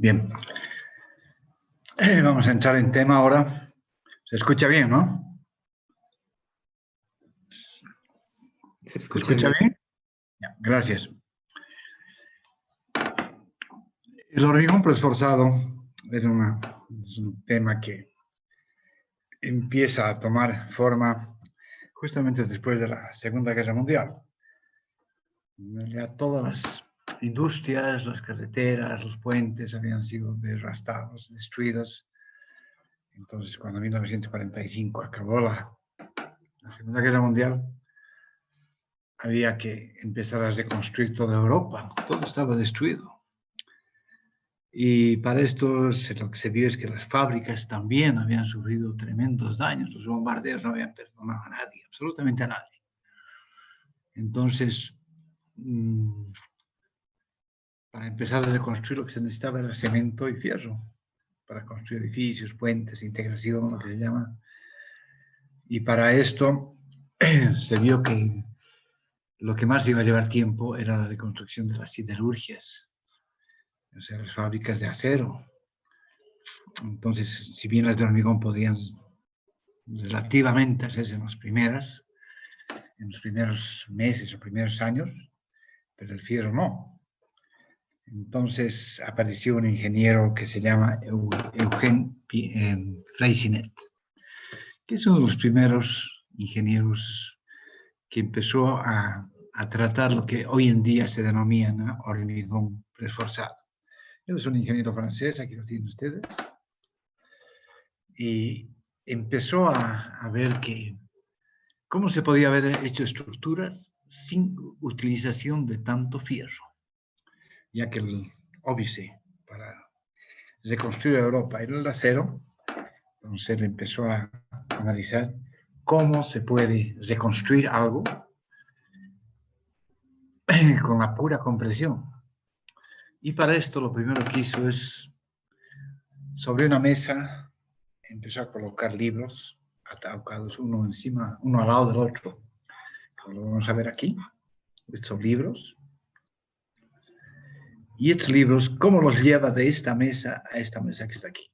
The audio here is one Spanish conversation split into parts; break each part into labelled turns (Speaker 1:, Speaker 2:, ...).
Speaker 1: Bien. Vamos a entrar en tema ahora. Se escucha bien, ¿no?
Speaker 2: ¿Se escucha
Speaker 1: bien? Ya, gracias. El hormigón preesforzado es un tema que empieza a tomar forma justamente después de la Segunda Guerra Mundial. Ya todas las industrias, las carreteras, los puentes habían sido devastados, destruidos. Entonces, cuando en 1945 acabó la Segunda Guerra Mundial, había que empezar a reconstruir toda Europa. Todo estaba destruido. Y para esto lo que se vio es que las fábricas también habían sufrido tremendos daños. Los bombardeos no habían perdonado a nadie, absolutamente a nadie. Entonces, para empezar a reconstruir lo que se necesitaba era cemento y fierro para construir edificios, puentes, integración, lo que se llama. Y para esto se vio que lo que más iba a llevar tiempo era la reconstrucción de las siderurgias, o sea, las fábricas de acero. Entonces, si bien las de hormigón podían relativamente hacerse en los primeros meses o primeros años, pero el fierro no. Entonces apareció un ingeniero que se llama Eugène Freycinet, que es uno de los primeros ingenieros que empezó a tratar lo que hoy en día se denomina hormigón preesforzado. Él es un ingeniero francés, aquí lo tienen ustedes, y empezó a ver cómo se podía haber hecho estructuras sin utilización de tanto fierro, ya que el óbice para reconstruir Europa era el acero. Entonces él empezó a analizar cómo se puede reconstruir algo con la pura compresión. Y para esto lo primero que hizo es, sobre una mesa, empezó a colocar libros atacados uno al lado del otro. Lo vamos a ver aquí, estos libros. Y estos libros, ¿cómo los lleva de esta mesa a esta mesa que está aquí?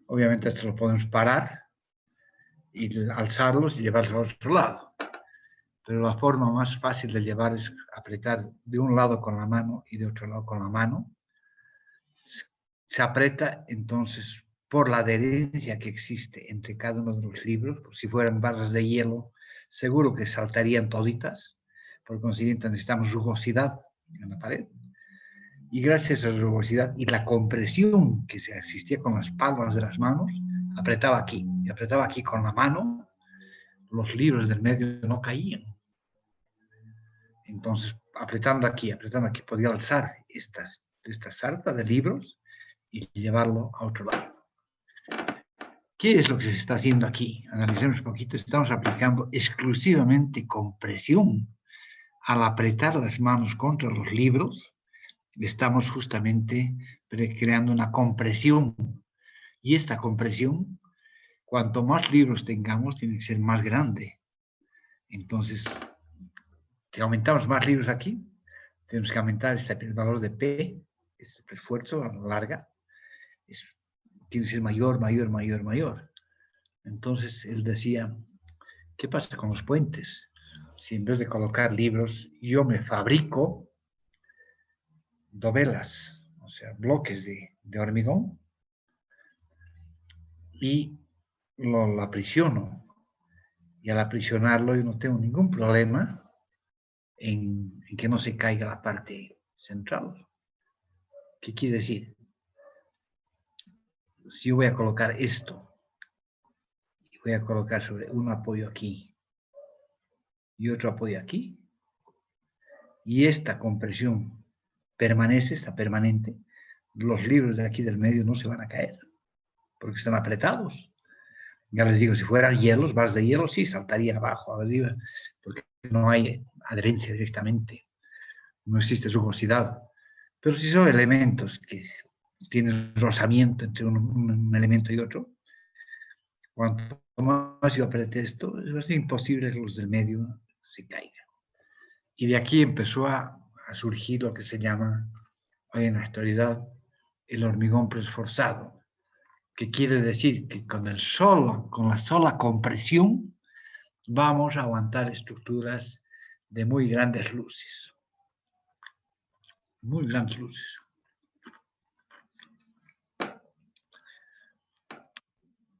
Speaker 1: Obviamente esto lo podemos parar y alzarlos y llevarlos al otro lado. Pero la forma más fácil de llevar es apretar de un lado con la mano y de otro lado con la mano. Se aprieta entonces por la adherencia que existe entre cada uno de los libros. Pues si fueran barras de hielo, seguro que saltarían toditas. Por consiguiente, necesitamos rugosidad en la pared. Y gracias a esa rugosidad y la compresión que existía con las palmas de las manos, apretaba aquí. Y apretaba aquí con la mano, los libros del medio no caían. Entonces, apretando aquí, podía alzar esta sarta de libros y llevarlo a otro lado. ¿Qué es lo que se está haciendo aquí? Analicemos un poquito. Estamos aplicando exclusivamente compresión. Al apretar las manos contra los libros, estamos justamente creando una compresión. Y esta compresión, cuanto más libros tengamos, tiene que ser más grande. Entonces, si aumentamos más libros aquí, tenemos que aumentar el valor de P, este esfuerzo a la larga, tiene que ser mayor. Entonces él decía, ¿qué pasa con los puentes? Si en vez de colocar libros, yo me fabrico dovelas, o sea, bloques de hormigón, y lo aprisiono. Y al aprisionarlo yo no tengo ningún problema en que no se caiga la parte central. ¿Qué quiere decir? Si yo voy a colocar esto, y voy a colocar sobre un apoyo aquí y otro apoyo aquí, y esta compresión permanece, está permanente, los libros de aquí del medio no se van a caer, porque están apretados. Ya les digo, si fueran hielos, barras de hielo, sí, saltaría abajo, arriba, porque no hay adherencia directamente, no existe rugosidad. Pero si son elementos que tienen rozamiento entre un elemento y otro, cuanto más yo apriete esto, es imposible que los del medio se caigan. Y de aquí empezó a surgir lo que se llama hoy en la actualidad el hormigón preesforzado, que quiere decir que con la sola compresión vamos a aguantar estructuras de muy grandes luces. Muy grandes luces.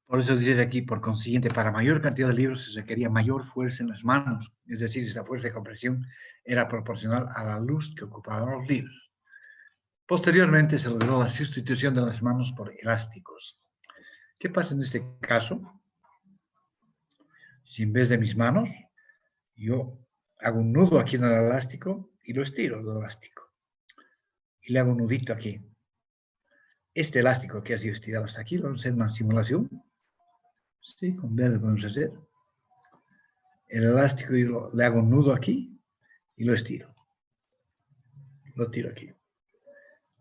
Speaker 1: Por eso dice aquí, por consiguiente, para mayor cantidad de libros se requería mayor fuerza en las manos, es decir, esta fuerza de compresión era proporcional a la luz que ocupaban los libros. Posteriormente se logró la sustitución de las manos por elásticos. ¿Qué pasa en este caso? Si en vez de mis manos, yo hago un nudo aquí en el elástico y lo estiro el elástico. Y le hago un nudito aquí. Este elástico que ha sido estirado hasta aquí, vamos a hacer una simulación. Sí, con verde podemos hacer. El elástico yo le hago un nudo aquí y lo estiro. Lo tiro aquí.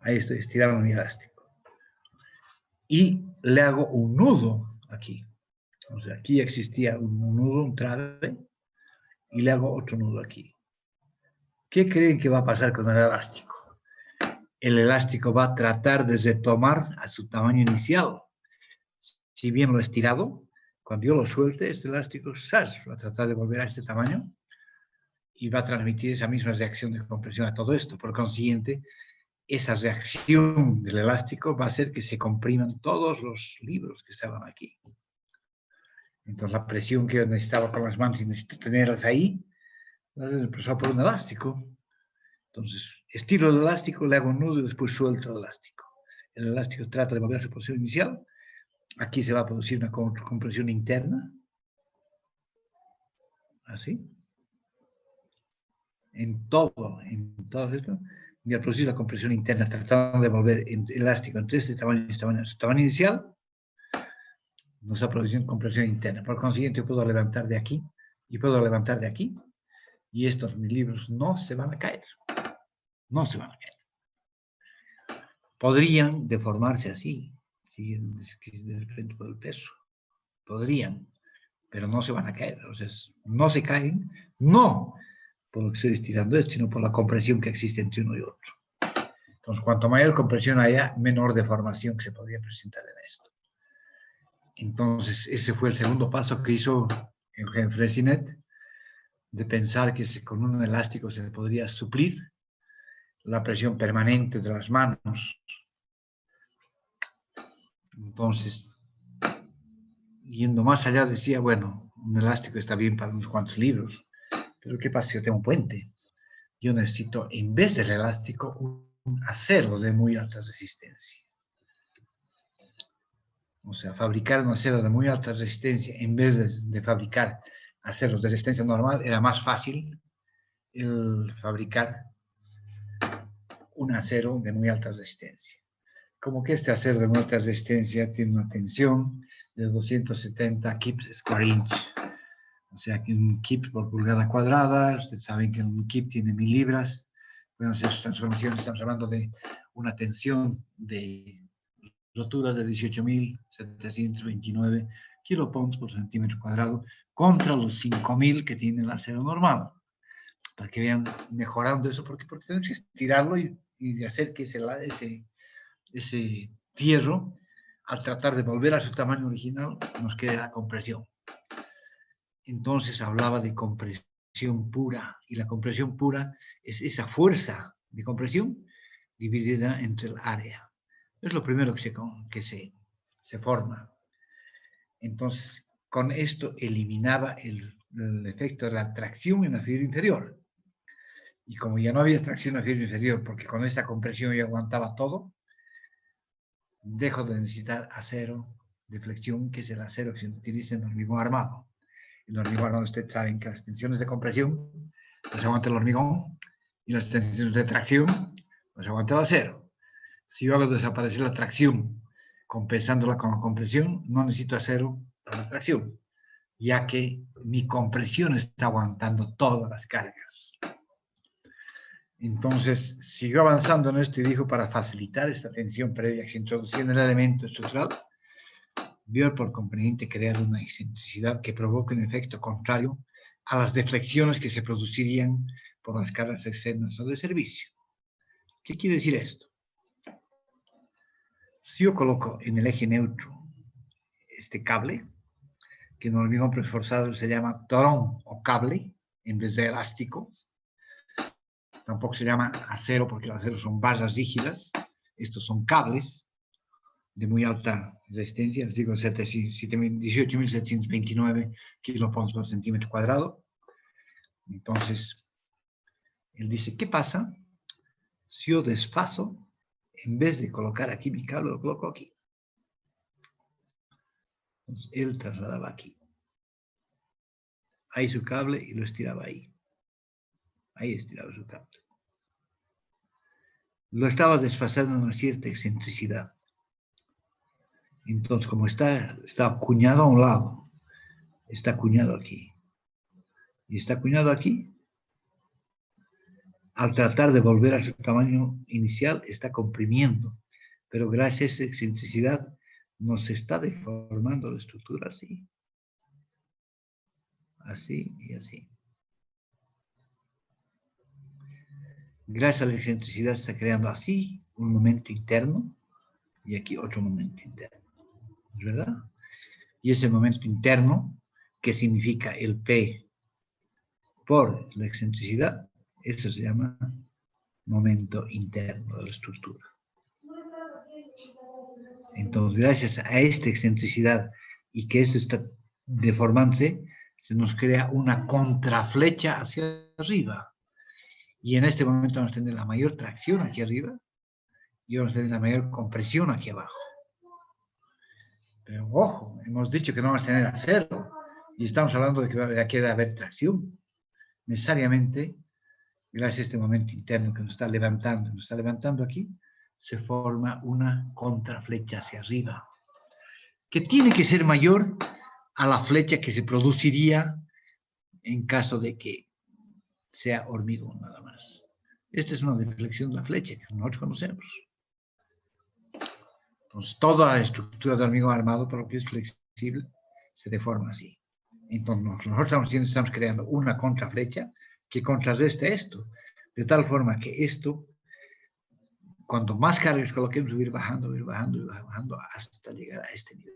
Speaker 1: Ahí estoy estirando mi elástico. Y le hago un nudo aquí. O sea, aquí existía un nudo, un trave, y le hago otro nudo aquí. ¿Qué creen que va a pasar con el elástico? El elástico va a tratar de retomar a su tamaño inicial. Si bien lo he estirado, cuando yo lo suelte, este elástico va a tratar de volver a este tamaño y va a transmitir esa misma reacción de compresión a todo esto. Por consiguiente, esa reacción del elástico va a hacer que se compriman todos los libros que estaban aquí. Entonces, la presión que yo necesitaba con las manos y necesito tenerlas ahí, la he expresado por un elástico. Entonces, estiro el elástico, le hago un nudo y después suelto el elástico. El elástico trata de volver a su posición inicial. Aquí se va a producir una compresión interna. Así. En todo esto. Y al producir la compresión interna, tratando de volver el elástico entre este tamaño y este tamaño, su tamaño inicial, nos ha producido compresión interna. Por consiguiente, yo puedo levantar de aquí y puedo levantar de aquí. Y estos mis libros no se van a caer. No se van a caer. Podrían deformarse así, si de repente por el peso. Podrían, pero no se van a caer. O sea, no se caen, no por lo que estoy estirando esto, sino por la compresión que existe entre uno y otro. Entonces, cuanto mayor compresión haya, menor deformación que se podría presentar en esto. Entonces, ese fue el segundo paso que hizo Eugen Freyssinet, de pensar que con un elástico se podría suplir la presión permanente de las manos. Entonces, yendo más allá, decía, bueno, un elástico está bien para unos cuantos libros, pero ¿qué pasa si yo tengo un puente? Yo necesito, en vez del elástico, un acero de muy alta resistencia. O sea, fabricar un acero de muy alta resistencia, en vez de fabricar aceros de resistencia normal, era más fácil el fabricar un acero de muy alta resistencia. Como que este acero de muy alta resistencia tiene una tensión de 270 kips square inch. O sea, que un kip por pulgada cuadrada, ustedes saben que un kip tiene 1000 libras. Pueden hacer sus transformaciones, estamos hablando de una tensión de rotura de 18.729 kilopons por centímetro cuadrado contra los 5.000 que tiene el acero normal. Para que vean mejorando eso, porque tenemos que estirarlo y hacer que ese fierro, al tratar de volver a su tamaño original, nos quede la compresión. Entonces hablaba de compresión pura, y la compresión pura es esa fuerza de compresión dividida entre el área. Es lo primero que se forma. Entonces, con esto eliminaba el efecto de la tracción en la fibra inferior. Y como ya no había tracción en la fibra inferior, porque con esta compresión yo aguantaba todo, dejo de necesitar acero de flexión, que es el acero que se utiliza en el hormigón armado. En el hormigón armado ustedes saben que las tensiones de compresión las aguanta el hormigón y las tensiones de tracción las aguanta el acero. Si yo hago desaparecer la tracción compensándola con la compresión, no necesito acero para la tracción, ya que mi compresión está aguantando todas las cargas. Entonces, siguió avanzando en esto y dijo, para facilitar esta tensión previa que se introducía en el elemento estructural, vio por conveniente crear una excentricidad que provoque un efecto contrario a las deflexiones que se producirían por las cargas externas o de servicio. ¿Qué quiere decir esto? Si yo coloco en el eje neutro este cable, que en hormigón preforzado se llama torón o cable, en vez de elástico, tampoco se llama acero porque el acero son barras rígidas, estos son cables de muy alta resistencia, les digo 18.729 kilopons por centímetro cuadrado. Entonces, él dice, ¿qué pasa si yo desfaso, en vez de colocar aquí mi cable, lo coloco aquí? Entonces, él trasladaba aquí. Ahí su cable y lo estiraba ahí. Ahí estiraba su cable. Lo estaba desfasando en una cierta excentricidad. Entonces, como está acuñado a un lado, está acuñado aquí, y está acuñado aquí, al tratar de volver a su tamaño inicial, está comprimiendo, pero gracias a esa excentricidad nos está deformando la estructura así, así y así. Gracias a la excentricidad se está creando así un momento interno y aquí otro momento interno, ¿es verdad? Y ese momento interno, que significa el P por la excentricidad, eso se llama momento interno de la estructura. Entonces, gracias a esta excentricidad y que esto está deformándose, se nos crea una contraflecha hacia arriba. Y en este momento vamos a tener la mayor tracción aquí arriba y vamos a tener la mayor compresión aquí abajo. Pero ojo, hemos dicho que no vamos a tener acero y estamos hablando de que aquí debe haber tracción. Necesariamente, gracias a este momento interno que nos está levantando aquí, se forma una contraflecha hacia arriba, que tiene que ser mayor a la flecha que se produciría en caso de que sea hormigón nada más. Esta es una deflexión de la flecha que nosotros conocemos. Entonces, toda estructura de hormigón armado, por lo que es flexible, se deforma así. Entonces, nosotros estamos creando una contraflecha que contrarreste esto, de tal forma que esto, cuanto más cargas coloquemos, va a ir bajando hasta llegar a este nivel.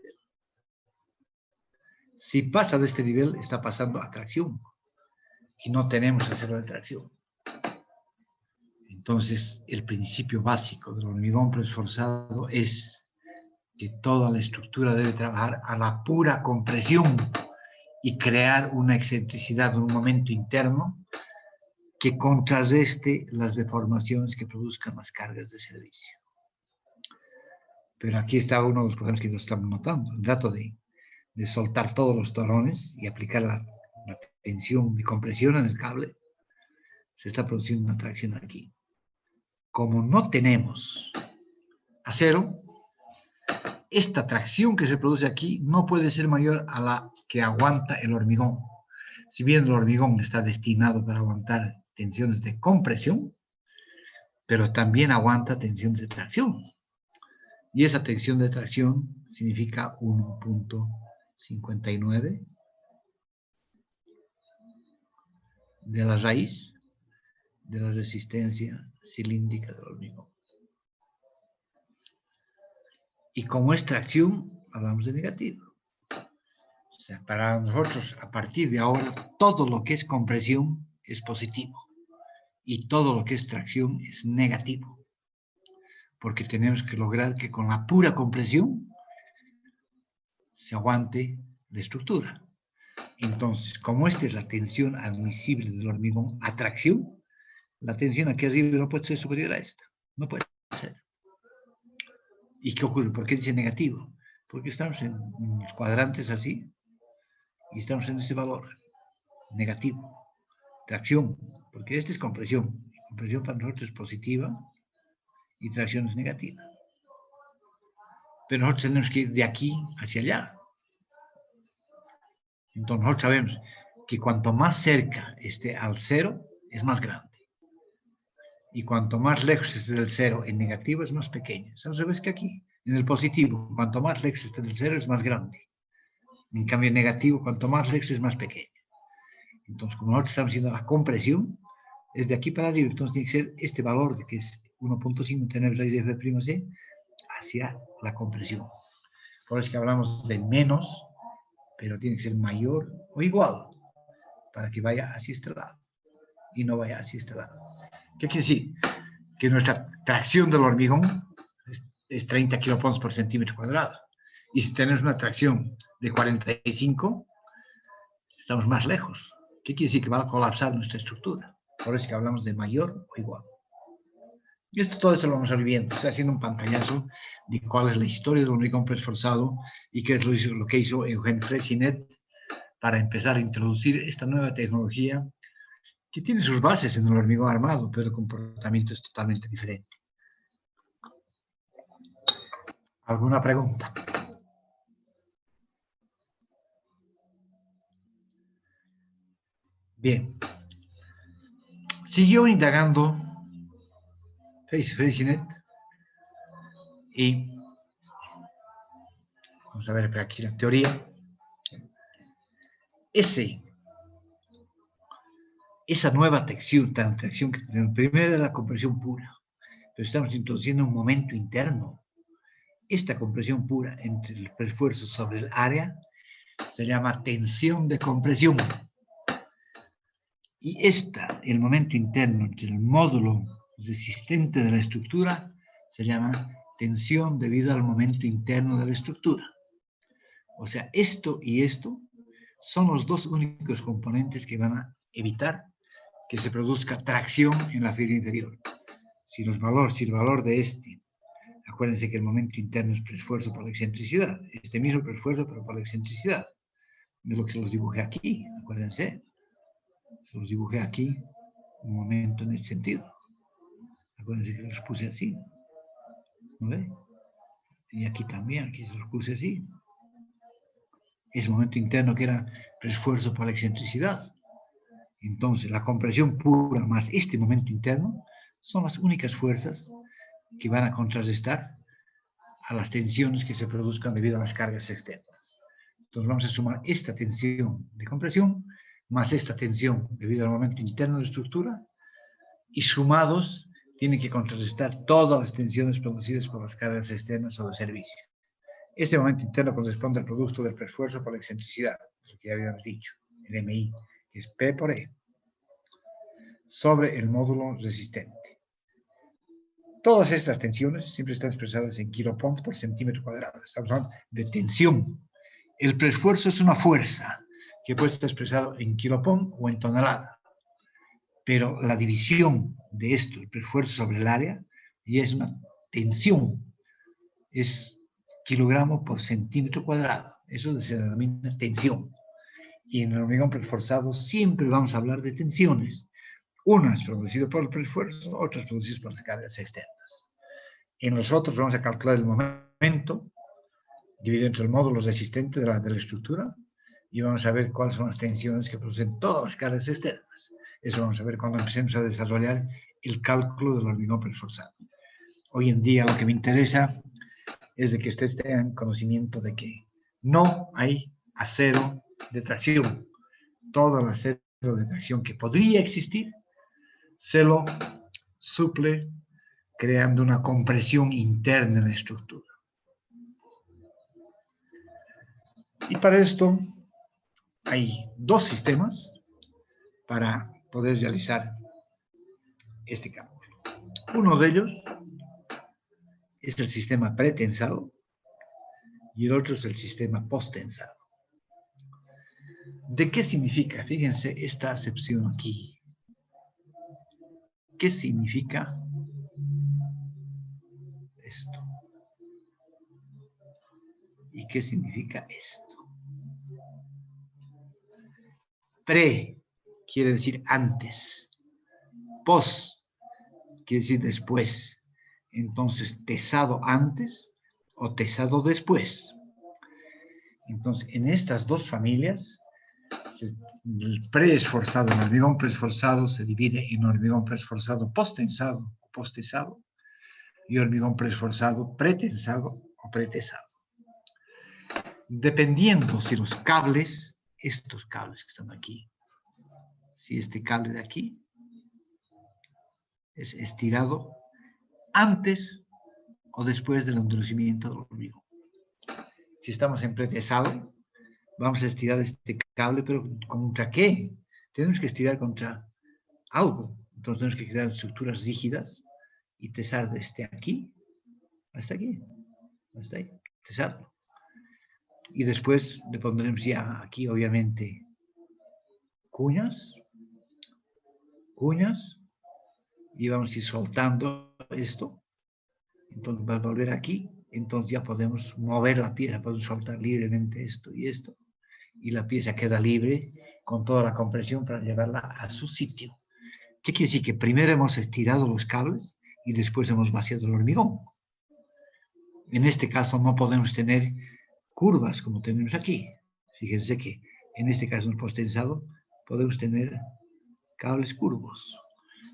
Speaker 1: Si pasa de este nivel, está pasando a tracción y no tenemos acero de tracción. Entonces, el principio básico del hormigón preesforzado es que toda la estructura debe trabajar a la pura compresión y crear una excentricidad, un momento interno que contrarreste las deformaciones que produzcan las cargas de servicio. Pero aquí está uno de los problemas que nos estamos notando. El dato de soltar todos los torones y aplicar la tensión de compresión en el cable, se está produciendo una tracción aquí. Como no tenemos acero, esta tracción que se produce aquí no puede ser mayor a la que aguanta el hormigón. Si bien el hormigón está destinado para aguantar tensiones de compresión, pero también aguanta tensiones de tracción. Y esa tensión de tracción significa 1.59 de la raíz de la resistencia cilíndrica del hormigón. Y como es tracción, hablamos de negativo. O sea, para nosotros, a partir de ahora, todo lo que es compresión es positivo. Y todo lo que es tracción es negativo. Porque tenemos que lograr que con la pura compresión se aguante la estructura. Entonces, como esta es la tensión admisible del hormigón a tracción, la tensión aquí arriba no puede ser superior a esta. No puede ser. ¿Y qué ocurre? ¿Por qué dice negativo? Porque estamos en los cuadrantes así y estamos en ese valor negativo. Tracción, porque esta es compresión. Compresión para nosotros es positiva y tracción es negativa. Pero nosotros tenemos que ir de aquí hacia allá. Entonces nosotros sabemos que cuanto más cerca esté al cero, es más grande. Y cuanto más lejos esté del cero en negativo, es más pequeño. Es al revés que aquí. En el positivo, cuanto más lejos esté del cero, es más grande. En cambio, en negativo, cuanto más lejos es más pequeño. Entonces, como nosotros estamos haciendo la compresión, es de aquí para arriba. Entonces, tiene que ser este valor, de que es 1.5 tener raíz de f', hacia la compresión. Por eso es que hablamos de menos, pero tiene que ser mayor o igual para que vaya hacia este lado y no vaya hacia este lado. ¿Qué quiere decir? Que nuestra tracción del hormigón es 30 kilopons por centímetro cuadrado. Y si tenemos una tracción de 45, estamos más lejos. ¿Qué quiere decir? Que va a colapsar nuestra estructura. Por eso es que hablamos de mayor o igual. Y esto todo eso lo vamos a ir viendo. Estoy haciendo un pantallazo de cuál es la historia del hormigón preesforzado y qué es lo que hizo Eugen Freyssinet para empezar a introducir esta nueva tecnología que tiene sus bases en el hormigón armado, pero el comportamiento es totalmente diferente. ¿Alguna pregunta? Bien. Siguió indagando Freyssinet y vamos a ver aquí la teoría. Esa nueva tracción que tenemos, primero es la compresión pura, pero estamos introduciendo un momento interno. Esta compresión pura entre el esfuerzo sobre el área se llama tensión de compresión. Y el momento interno entre el módulo resistente de la estructura, se llama tensión debido al momento interno de la estructura. O sea, esto y esto son los dos únicos componentes que van a evitar que se produzca tracción en la fibra inferior. Si el valor de acuérdense que el momento interno es preesfuerzo por la excentricidad, este mismo preesfuerzo pero por la excentricidad. Es lo que se los dibujé aquí, acuérdense. Se los dibujé aquí, un momento en este sentido. Acuérdense que los puse así. ¿No ve? Y aquí también, aquí se los puse así. Ese momento interno que era preesfuerzo por la excentricidad. Entonces, la compresión pura más este momento interno son las únicas fuerzas que van a contrarrestar a las tensiones que se produzcan debido a las cargas externas. Entonces, vamos a sumar esta tensión de compresión más esta tensión debido al momento interno de la estructura y sumados tienen que contrarrestar todas las tensiones producidas por las cargas externas o de servicio. Este momento interno corresponde al producto del preesfuerzo por la excentricidad, lo que ya habíamos dicho, el MI, que es P por E, sobre el módulo resistente. Todas estas tensiones siempre están expresadas en kilopons por centímetro cuadrado. Estamos hablando de tensión. El preesfuerzo es una fuerza que puede estar expresado en kilopons o en tonelada. Pero la división de esto, el preesfuerzo sobre el área, ya es una tensión. Es kilogramo por centímetro cuadrado. Eso se denomina tensión. Y en el hormigón preesforzado siempre vamos a hablar de tensiones. Unas producidas por el preesfuerzo, otras producidas por las cargas externas. En los otros vamos a calcular el momento dividido entre el módulo resistente de la estructura y vamos a ver cuáles son las tensiones que producen todas las cargas externas. Eso vamos a ver cuando empecemos a desarrollar el cálculo del hormigón preesforzado. Hoy en día lo que me interesa es de que ustedes tengan conocimiento de que no hay acero de tracción. Todo el acero de tracción que podría existir se lo suple creando una compresión interna en la estructura. Y para esto hay dos sistemas para poder realizar este cálculo. Uno de ellos es el sistema pretensado y el otro es el sistema posttensado. ¿De qué significa? Fíjense esta acepción aquí. ¿Qué significa esto? ¿Y qué significa esto? Pre quiere decir antes. Post quiere decir después. Entonces, tesado antes o tesado después. Entonces, en estas dos familias, el preesforzado, el hormigón preesforzado se divide en hormigón preesforzado posttensado o posttesado y hormigón preesforzado pretensado o pretesado. Dependiendo si los cables, estos cables que están aquí, si este cable de aquí es estirado antes o después del endurecimiento del hormigón. Si estamos en pretesado, vamos a estirar este cable, pero ¿contra qué? Tenemos que estirar contra algo. Entonces tenemos que crear estructuras rígidas y tesar desde aquí hasta aquí, hasta ahí, tesarlo. Y después le pondremos ya aquí, obviamente, cuñas, y vamos a ir soltando esto. Entonces va a volver aquí, entonces ya podemos mover la pieza, podemos soltar libremente esto, y la pieza queda libre con toda la compresión para llevarla a su sitio. ¿Qué quiere decir? Que primero hemos estirado los cables y después hemos vaciado el hormigón. En este caso no podemos tener curvas como tenemos aquí. Fíjense que en este caso en post-tensado podemos tener cables curvos,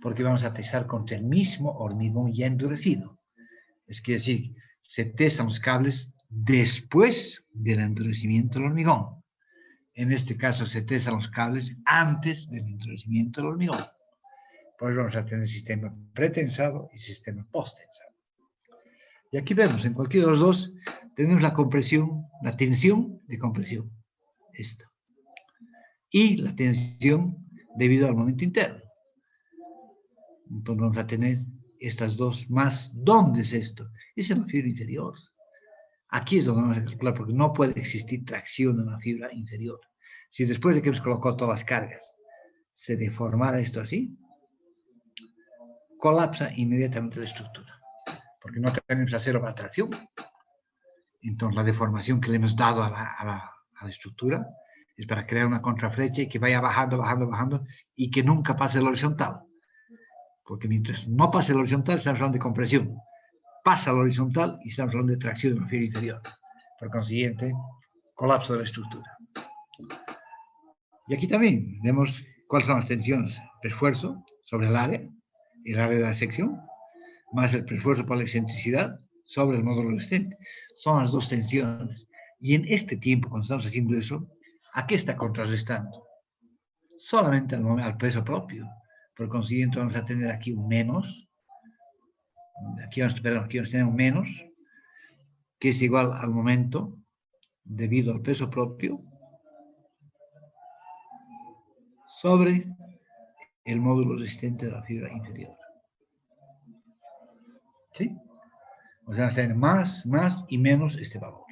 Speaker 1: porque vamos a tesar contra el mismo hormigón ya endurecido. Es decir, se tesan los cables después del endurecimiento del hormigón. En este caso se tesan los cables antes del endurecimiento del hormigón. Pues vamos a tener sistema pretensado y sistema posttensado. Y aquí vemos, en cualquiera de los dos, tenemos la compresión, la tensión de compresión, esta, y la tensión debido al momento interno. Entonces vamos a tener estas dos más. ¿Dónde es esto? Es en la fibra inferior. Aquí es donde vamos a calcular, porque no puede existir tracción en la fibra inferior. Si después de que hemos colocado todas las cargas, se deformara esto así, colapsa inmediatamente la estructura, porque no tenemos acero para tracción. Entonces la deformación que le hemos dado a la estructura es para crear una contraflecha y que vaya bajando, bajando, bajando, y que nunca pase el horizontal. Porque mientras no pase el horizontal, estamos hablando de compresión. Pasa el horizontal y estamos hablando de tracción en la fibra inferior. Por consiguiente, colapso de la estructura. Y aquí también vemos cuáles son las tensiones. Esfuerzo sobre el área de la sección, más el esfuerzo por la excentricidad sobre el módulo resistente. Son las dos tensiones. Y en este tiempo, cuando estamos haciendo eso, ¿a qué está contrarrestando? Solamente al peso propio. Por consiguiente, vamos a tener aquí un menos. Aquí vamos a tener un menos, que es igual al momento, debido al peso propio, sobre el módulo resistente de la fibra inferior. ¿Sí? O sea, vamos a tener más y menos este valor.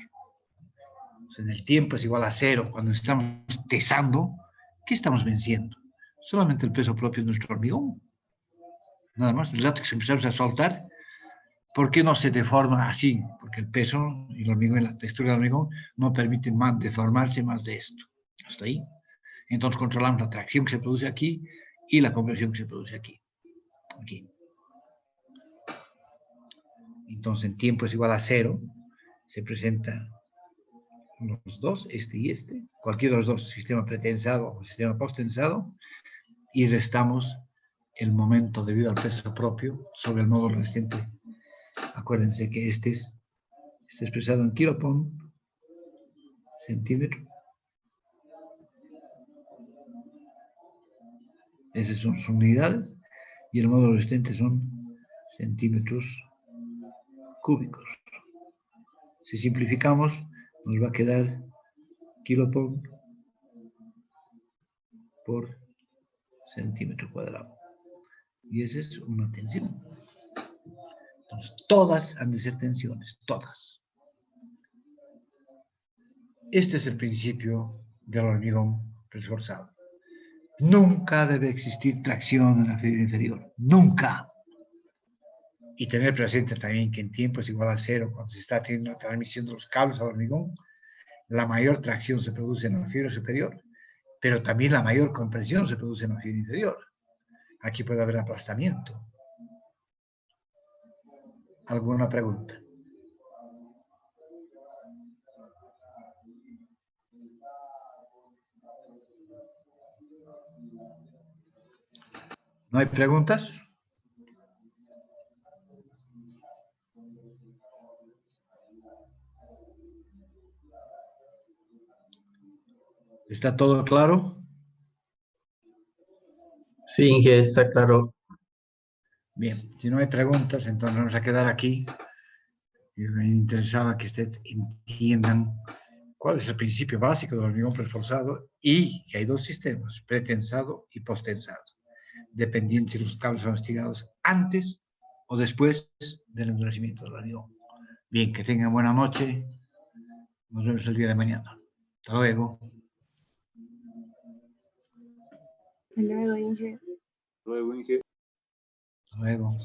Speaker 1: O sea, en el tiempo es igual a 0. Cuando estamos tesando, ¿qué estamos venciendo? Solamente el peso propio de nuestro hormigón. Nada más. El rato que empezamos a soltar, ¿por qué no se deforma así? Porque el peso y el hormigón, la textura del hormigón, no permiten deformarse más de esto. Hasta ahí. Entonces controlamos la tracción que se produce aquí y la compresión que se produce aquí. Aquí. Entonces en tiempo es igual a 0. Se presenta los dos, este y este, cualquiera de los dos, sistema pretensado o sistema posttensado, y restamos el momento debido al peso propio sobre el módulo resistente. Acuérdense que este está expresado en kilopon centímetro. Esas son sus unidades, y el módulo resistente son centímetros cúbicos. Si simplificamos, nos va a quedar kilopon por centímetro cuadrado. Y esa es una tensión. Entonces, todas han de ser tensiones, todas. Este es el principio del hormigón reforzado. Nunca debe existir tracción en la fibra inferior. Nunca. Y tener presente también que en tiempo es igual a 0 cuando se está teniendo la transmisión de los cables al hormigón. La mayor tracción se produce en la fibra superior, pero también la mayor compresión se produce en la fibra inferior. Aquí puede haber aplastamiento. ¿Alguna pregunta? ¿No hay preguntas? ¿Está todo claro?
Speaker 2: Sí, Inge, está claro.
Speaker 1: Bien, si no hay preguntas, entonces vamos a quedar aquí me interesaba que ustedes entiendan cuál es el principio básico del hormigón preforzado y que hay dos sistemas, pretensado y posttensado, dependiendo si los cables son estirados antes o después del endurecimiento del hormigón. Bien, que tengan buena noche. Nos vemos el día de mañana. Hasta luego.
Speaker 3: Hasta luego, Inge.
Speaker 4: Luego, Inge.
Speaker 1: Hasta luego.